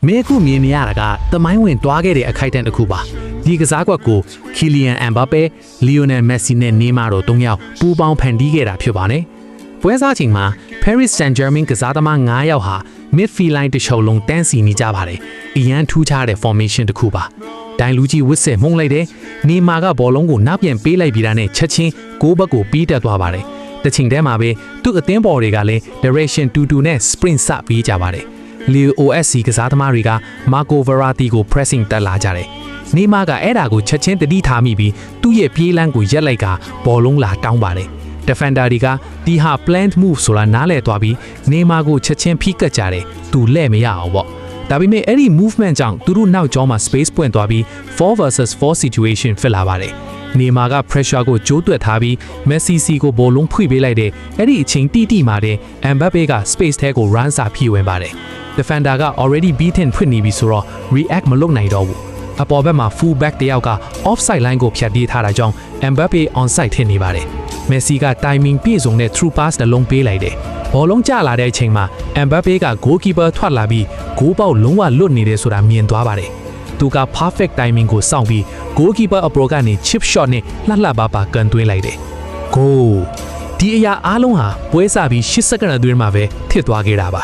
မဲခုမြင်နေရတာကတမိုင်းဝင်တွားခဲ့တဲ့အခိုက်အတန့်တစ်ခုပါဒီကစားကွက်ကို Kylian Mbappe, Lionel Messi နဲ့ Neymar တို့၃ယောက်ပူးပေါင်းဖန်တီးခဲ့တာဖြစ်ပါတယ်ပွဲစားချိန်မှာ Paris Saint-Germain ကစားသမား9ယောက်ဟာ midfield line တစ်ချုပ်လုံးတန်းစီနေကြပါတယ်အရန်ထူးခြားတဲ့ formation တစ်ခုပါဒိုင်လူကြီးဝစ်ဆဲမှုန်လိုက်တယ်နေမာကဘောလုံးကိုနောက်ပြန်ပေးလိုက်ပြီးတာနဲ့ချက်ချင်းဂိုးဘက်ကိုပြီးတက်သွားပါတယ်တချိန်တည်းမှာပဲသူ့အသင်းပေါ်တွေကလည်း direction 2-2 နဲ့ sprint စပေးကြပါတယ်Leo OSC ကစားသမားတွေက Marco Verratti ကို pressing တက်လာကြတယ်နေမာကအဲ့ဒါကိုချက်ချင်းတတိထားမိပြီးသူ့ရဲ့ပြေးလန်းကိုရက်လိုက်ကဘောလုံးလာတောင်းပါတယ်defender တွေကဒီဟာ planned move ဆိုတာနားလည်သွားပြီးနေမာကိုချက်ချင်းဖိကတ်ကြတယ်သူလဲ့မရအောင်ပေါ့ဒါပေမဲ့အဲ့ဒီ movement ကြောင့်သူတို့နောက်ကျောမှာ space ပွင့်သွားပြီး 4 versus 4 situation ဖြစ်လာပါတယ်နေမာက pressure ကိုကြိုးတွက်ထားပြီး Messi စီကိုဘောလုံးဖွင့်ပေးလိုက်တဲ့အဲ့ဒီအချိန်တိမှာတဲ့ Mbappe က space ထဲကို run စာဖြည့်ဝင်ပါတယ် defender က already beaten ဖွင့်နေပြီဆိုတော့ react မလုပ်နိုင်တော့ဘူးအပေါ်ဘက်မှာ full back တယောက်က offside line ကိုဖြတ်ပြေးထားတာကြောင့် Mbappe onside ထင်နေပါတယ်Messi က timing ပြည့်စုံတဲ့ through pass တစ်လုံးပေးလိုက်တယ်။ဘောလုံးကျလာတဲ့အချိန်မှာ Mbappe က goalkeeper ထွက်လာပြီးဂိုးပေါက်လုံးဝလွတ်နေတယ်ဆိုတာမြင်သွားပါတယ်။သူက perfect timing ကိုစောင့်ပြီး goalkeeper အပေါ်ကနေ chip shot နဲ့လှပပကန်သွင်းလိုက်တယ်။ goal ဒီအရာအားလုံးဟာပွဲစပြီး10စက္ကန့်အတွင်းမှာပဲဖြစ်သွားခဲ့တာပါ